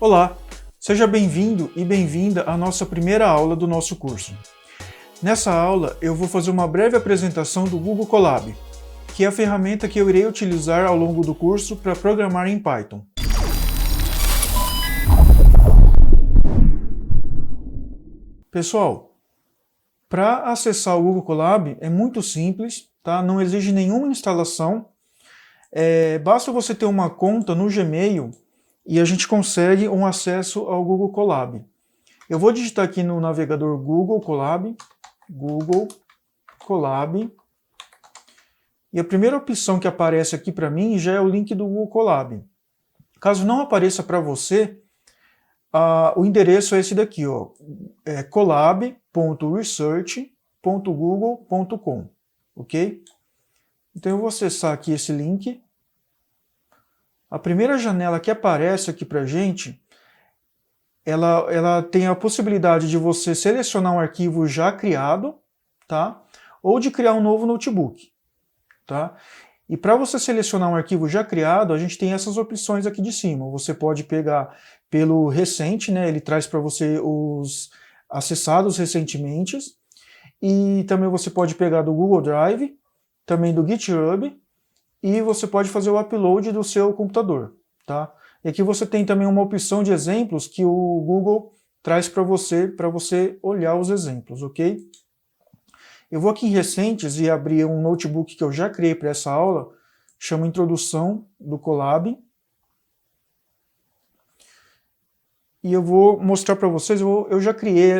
Olá, seja bem-vindo e bem-vinda à nossa primeira aula do nosso curso. Nessa aula eu vou fazer uma breve apresentação do Google Colab, que é a ferramenta que eu irei utilizar ao longo do curso para programar em Python. Pessoal, para acessar o Google Colab é muito simples, tá? Não exige nenhuma instalação, basta você ter uma conta no Gmail e a gente consegue um acesso ao Google Colab. Eu vou digitar aqui no navegador Google Colab, e a primeira opção que aparece aqui para mim já é o link do Google Colab. Caso não apareça para você, o endereço é esse daqui, ó, colab.research.google.com, ok? Então eu vou acessar aqui esse link. A primeira janela que aparece aqui para a gente, ela tem a possibilidade de você selecionar um arquivo já criado, tá? Ou de criar um novo notebook, tá? E para você selecionar um arquivo já criado, a gente tem essas opções aqui de cima. Você pode pegar pelo recente, né? Ele traz para você os acessados recentemente. E também você pode pegar do Google Drive, também do GitHub, e você pode fazer o upload do seu computador, tá? E aqui você tem também uma opção de exemplos que o Google traz para você olhar os exemplos, ok? Eu vou aqui em recentes e abrir um notebook que eu já criei para essa aula, chama Introdução do Colab. E eu vou mostrar para vocês, eu já criei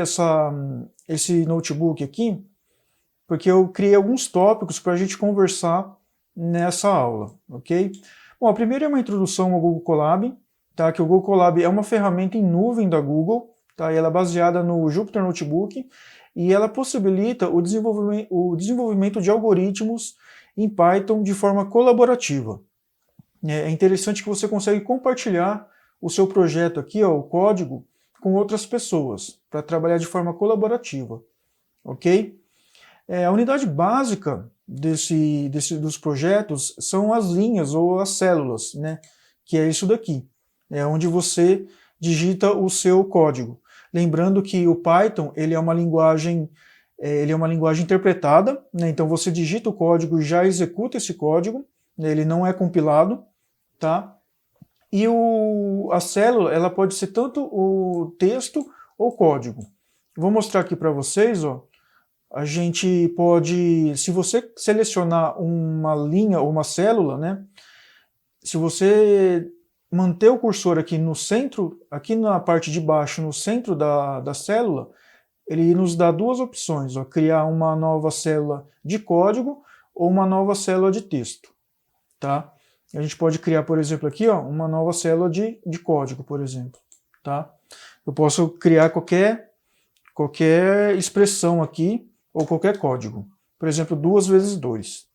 esse notebook aqui, porque eu criei alguns tópicos para a gente conversar nessa aula, ok? Bom, a primeira é uma introdução ao Google Colab, tá? Que o Google Colab é uma ferramenta em nuvem da Google, tá? E ela é baseada no Jupyter Notebook e ela possibilita o desenvolvimento de algoritmos em Python de forma colaborativa. É interessante que você consegue compartilhar o seu projeto aqui, ó, o código, com outras pessoas, para trabalhar de forma colaborativa, ok? A unidade básica dos projetos são as linhas ou as células, né? Que é isso daqui, é onde você digita o seu código. Lembrando que o Python ele é uma linguagem interpretada, né? Então você digita o código e já executa esse código, né? Ele não é compilado, tá? E a célula ela pode ser tanto o texto ou código. Vou mostrar aqui para vocês, ó. A gente pode, se você selecionar uma linha ou uma célula, né? Se você manter o cursor aqui no centro, aqui na parte de baixo, no centro da célula, ele nos dá duas opções, ó, criar uma nova célula de código ou uma nova célula de texto, tá? A gente pode criar, por exemplo, aqui, ó, uma nova célula de código, por exemplo, tá? Eu posso criar qualquer expressão aqui, ou qualquer código. Por exemplo, 2 vezes 2.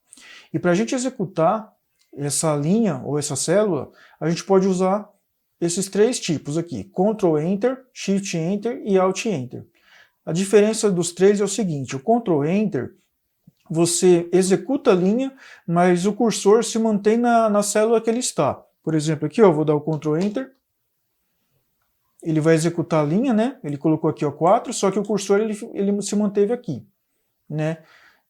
E para a gente executar essa linha ou essa célula, a gente pode usar esses 3 tipos aqui, Ctrl Enter, Shift Enter e Alt Enter. A diferença dos 3 é o seguinte, o Ctrl Enter, você executa a linha, mas o cursor se mantém na célula que ele está. Por exemplo, aqui eu vou dar o Ctrl Enter, ele vai executar a linha, né? Ele colocou aqui ó, 4, só que o cursor ele se manteve aqui, né?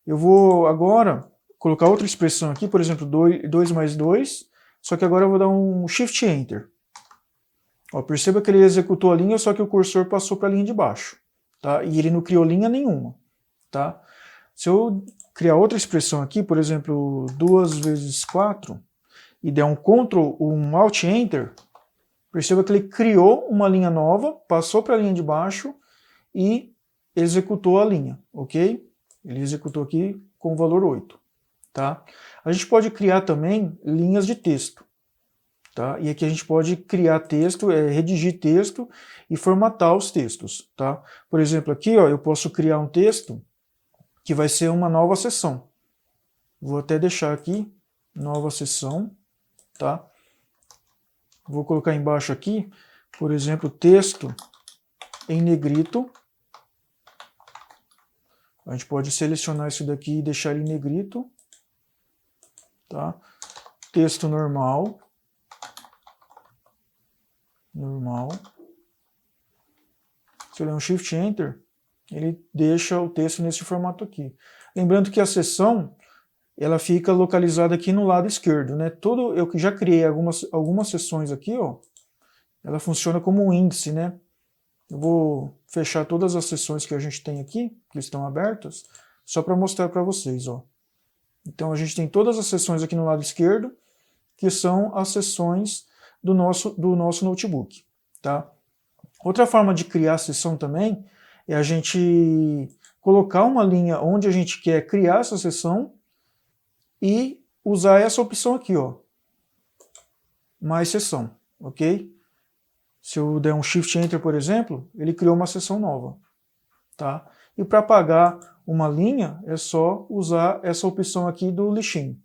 Eu vou agora colocar outra expressão aqui, por exemplo, 2 mais 2, só que agora eu vou dar um Shift Enter. Ó, perceba que ele executou a linha, só que o cursor passou para a linha de baixo, tá? E ele não criou linha nenhuma, tá? Se eu criar outra expressão aqui, por exemplo, 2 vezes 4, e der um Ctrl, um Alt Enter, perceba que ele criou uma linha nova, passou para a linha de baixo e executou a linha, ok? Ele executou aqui com o valor 8, tá? A gente pode criar também linhas de texto, tá? E aqui a gente pode criar texto, redigir texto e formatar os textos, tá? Por exemplo, aqui ó, eu posso criar um texto que vai ser uma nova seção. Vou até deixar aqui, nova seção, tá? Vou colocar embaixo aqui, por exemplo, texto em negrito. A gente pode selecionar isso daqui e deixar ele em negrito, tá? Texto normal. normal. Se eu der um Shift Enter, ele deixa o texto nesse formato aqui. Lembrando que a seção, ela fica localizada aqui no lado esquerdo, né? Eu que já criei algumas seções aqui, ó, ela funciona como um índice, né? Eu vou fechar todas as seções que a gente tem aqui, que estão abertas, só para mostrar para vocês, ó. Então a gente tem todas as seções aqui no lado esquerdo, que são as seções do nosso notebook, tá? Outra forma de criar a seção também é a gente colocar uma linha onde a gente quer criar essa seção e usar essa opção aqui, ó, mais seção, ok? Se eu der um Shift Enter, por exemplo, ele criou uma seção nova, tá? E para apagar uma linha, é só usar essa opção aqui do lixinho,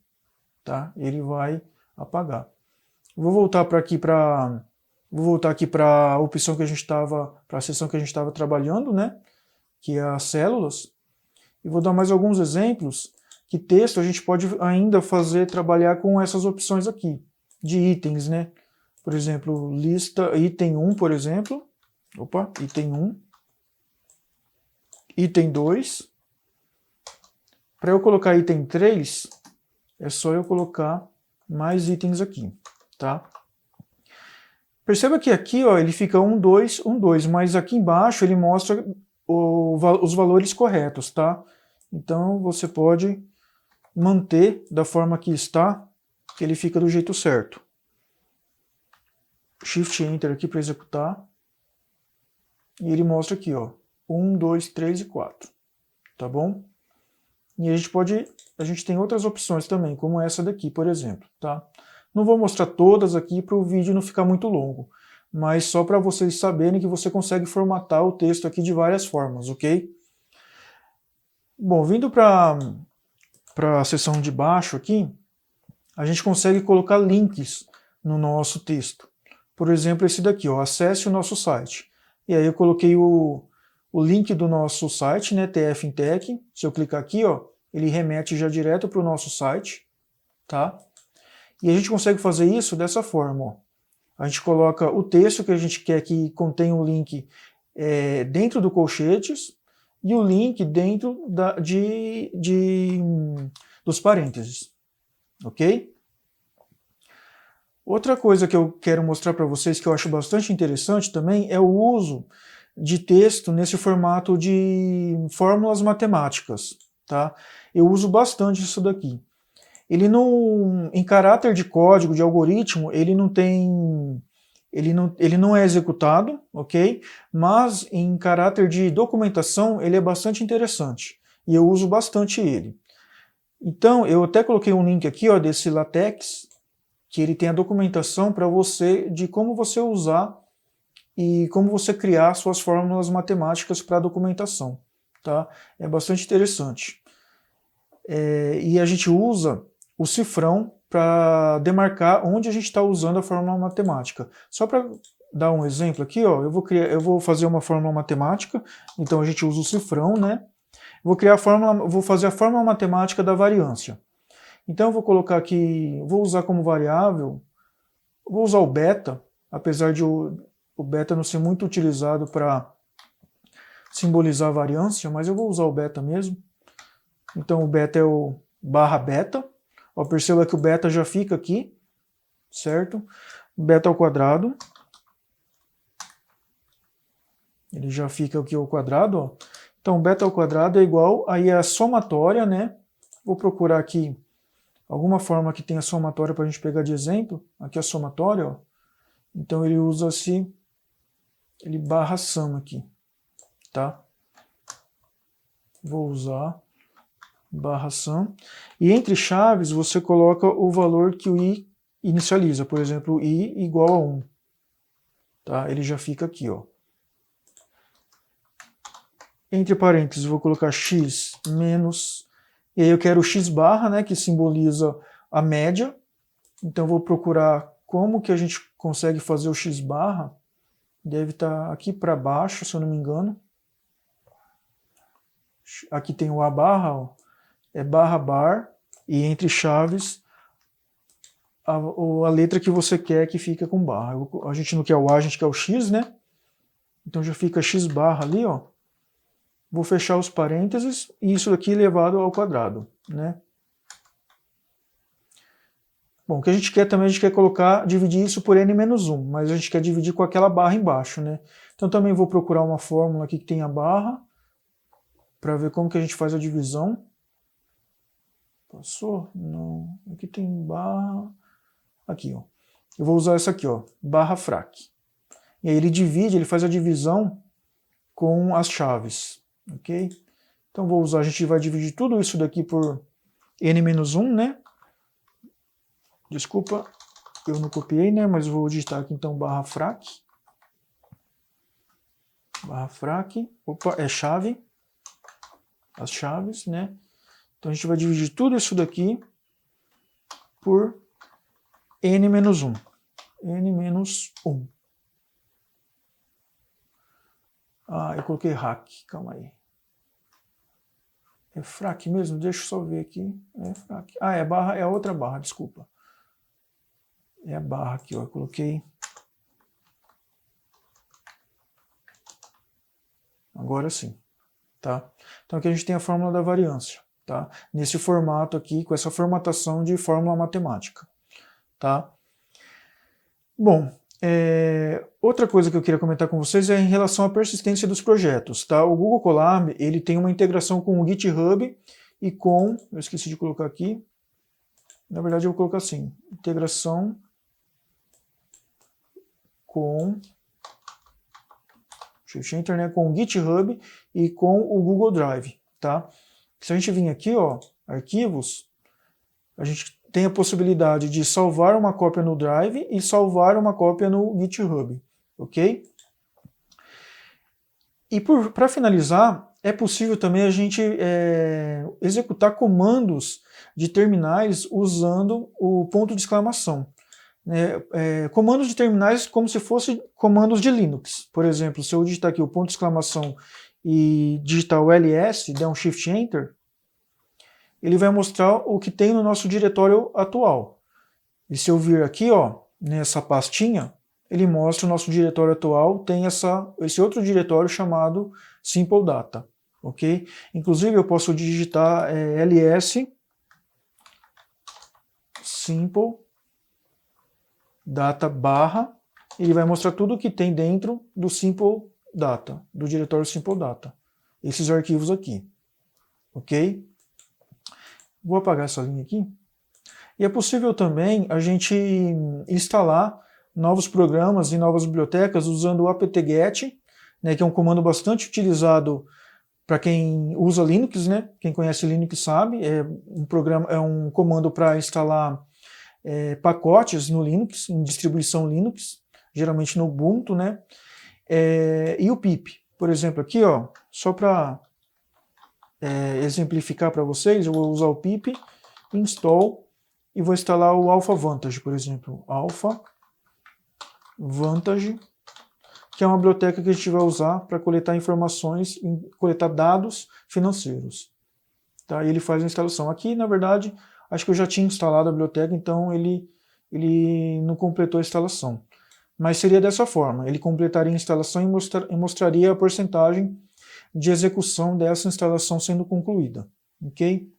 tá? Ele vai apagar. Vou voltar aqui para a opção que a gente estava, para a seção que a gente estava trabalhando, né? Que é as células. E vou dar mais alguns exemplos que texto a gente pode ainda trabalhar com essas opções aqui, de itens, né? Por exemplo, lista, item 1, por exemplo. Opa, item 1. Item 2. Para eu colocar item 3, é só eu colocar mais itens aqui, tá? Perceba que aqui, ó, ele fica 1, 2, 1, 2, mas aqui embaixo ele mostra os valores corretos, tá? Então você pode manter da forma que está, que ele fica do jeito certo. Shift Enter aqui para executar. E ele mostra aqui, ó, 1, 2, 3 e 4. Tá bom? E a gente tem outras opções também, como essa daqui, por exemplo, tá? Não vou mostrar todas aqui para o vídeo não ficar muito longo, mas só para vocês saberem que você consegue formatar o texto aqui de várias formas, ok? Bom, vindo para a seção de baixo aqui, a gente consegue colocar links no nosso texto. Por exemplo, esse daqui, ó, acesse o nosso site. E aí eu coloquei o link do nosso site, né, TF Intech. Se eu clicar aqui, ó, ele remete já direto para o nosso site, tá? E a gente consegue fazer isso dessa forma, ó. A gente coloca o texto que a gente quer que contenha o link dentro do colchetes e o link dentro dos parênteses, ok? Outra coisa que eu quero mostrar para vocês que eu acho bastante interessante também é o uso de texto nesse formato de fórmulas matemáticas, tá? Eu uso bastante isso daqui. Ele não, em caráter de código, de algoritmo, ele não é executado, ok? Mas em caráter de documentação, ele é bastante interessante e eu uso bastante ele. Então, eu até coloquei um link aqui, ó, desse LaTeX, que ele tem a documentação para você de como você usar e como você criar suas fórmulas matemáticas para documentação, tá? É bastante interessante. E a gente usa o cifrão para demarcar onde a gente está usando a fórmula matemática. Só para dar um exemplo aqui, ó, eu vou fazer uma fórmula matemática, então a gente usa o cifrão, né? Vou fazer a fórmula matemática da variância. Então eu vou colocar aqui, vou usar como variável, vou usar o beta, apesar de o beta não ser muito utilizado para simbolizar a variância, mas eu vou usar o beta mesmo. Então o beta é o barra beta. Ó, perceba que o beta já fica aqui, certo? Beta ao quadrado. Ele já fica aqui ao quadrado, ó. Então beta ao quadrado é igual, aí é a somatória, né? Vou procurar aqui alguma forma que tenha somatória para a gente pegar de exemplo. Aqui é a somatória, ó. Então ele usa ele barra sum aqui, tá? Vou usar barra sum. E entre chaves você coloca o valor que o i inicializa. Por exemplo, i igual a 1. Tá? Ele já fica aqui, ó. Entre parênteses vou colocar x menos... E aí eu quero o x barra, né, que simboliza a média. Então vou procurar como que a gente consegue fazer o x barra. Deve estar aqui para baixo, se eu não me engano. Aqui tem o a barra, ó. É barra bar, e entre chaves a letra que você quer que fica com barra. A gente não quer o A, a gente quer o X, né? Então já fica X barra ali, ó. Vou fechar os parênteses e isso aqui elevado ao quadrado, né? Bom, o que a gente quer também, a gente quer dividir isso por n-1, mas a gente quer dividir com aquela barra embaixo, né? Então também vou procurar uma fórmula aqui que tenha barra, para ver como que a gente faz a divisão. Passou? Não. Aqui tem barra. Aqui, ó. Eu vou usar essa aqui, ó, barra frac. E aí ele divide, ele faz a divisão com as chaves, ok? Então vou usar, a gente vai dividir tudo isso daqui por n-1, né? Desculpa, eu não copiei, né? Mas vou digitar aqui então barra frac. Barra frac. Opa, é chave. As chaves, né? Então a gente vai dividir tudo isso daqui por n-1. n-1. Ah, eu coloquei hack, calma aí. É frac mesmo? Deixa eu só ver aqui. É frac. Ah, é barra, é a outra barra, desculpa. É a barra aqui, ó. Eu coloquei. Agora sim, tá? Então aqui a gente tem a fórmula da variância, tá? Nesse formato aqui, com essa formatação de fórmula matemática, tá? Bom, outra coisa que eu queria comentar com vocês é em relação à persistência dos projetos, tá? O Google Colab, ele tem uma integração com o GitHub e com, eu esqueci de colocar aqui, na verdade eu vou colocar assim, integração com Shift Enter, né, com o GitHub e com o Google Drive, tá? Se a gente vir aqui, ó, arquivos, a gente tem a possibilidade de salvar uma cópia no Drive e salvar uma cópia no GitHub, ok? E para finalizar, é possível também a gente executar comandos de terminais usando o ponto de exclamação. Comandos de terminais como se fossem comandos de Linux. Por exemplo, se eu digitar aqui o ponto de exclamação e digitar o ls, der um Shift Enter, ele vai mostrar o que tem no nosso diretório atual. E se eu vir aqui, ó, nessa pastinha, ele mostra o nosso diretório atual, tem esse outro diretório chamado Simple Data, ok? Inclusive eu posso digitar ls Simple Data barra, ele vai mostrar tudo o que tem dentro do Simple Data, do diretório Simple Data. Esses arquivos aqui, ok? Vou apagar essa linha aqui. E é possível também a gente instalar novos programas e novas bibliotecas usando o apt-get, né, que é um comando bastante utilizado para quem usa Linux, né? Quem conhece Linux sabe, é um comando para instalar pacotes no Linux, em distribuição Linux, geralmente no Ubuntu, né? E o pip, por exemplo, aqui, ó, só para exemplificar para vocês, eu vou usar o pip install e vou instalar o Alpha Vantage, por exemplo, Alpha Vantage, que é uma biblioteca que a gente vai usar para coletar informações, coletar dados financeiros. Tá? E ele faz a instalação. Aqui, na verdade, acho que eu já tinha instalado a biblioteca, então ele não completou a instalação. Mas seria dessa forma, ele completaria a instalação e mostraria a porcentagem de execução dessa instalação sendo concluída, ok?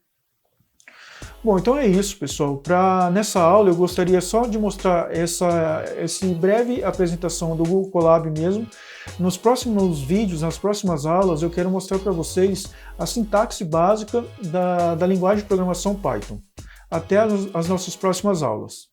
Bom, então é isso, pessoal. Nessa aula eu gostaria só de mostrar essa breve apresentação do Google Colab mesmo. Nos próximos vídeos, nas próximas aulas, eu quero mostrar para vocês a sintaxe básica da linguagem de programação Python. Até as nossas próximas aulas.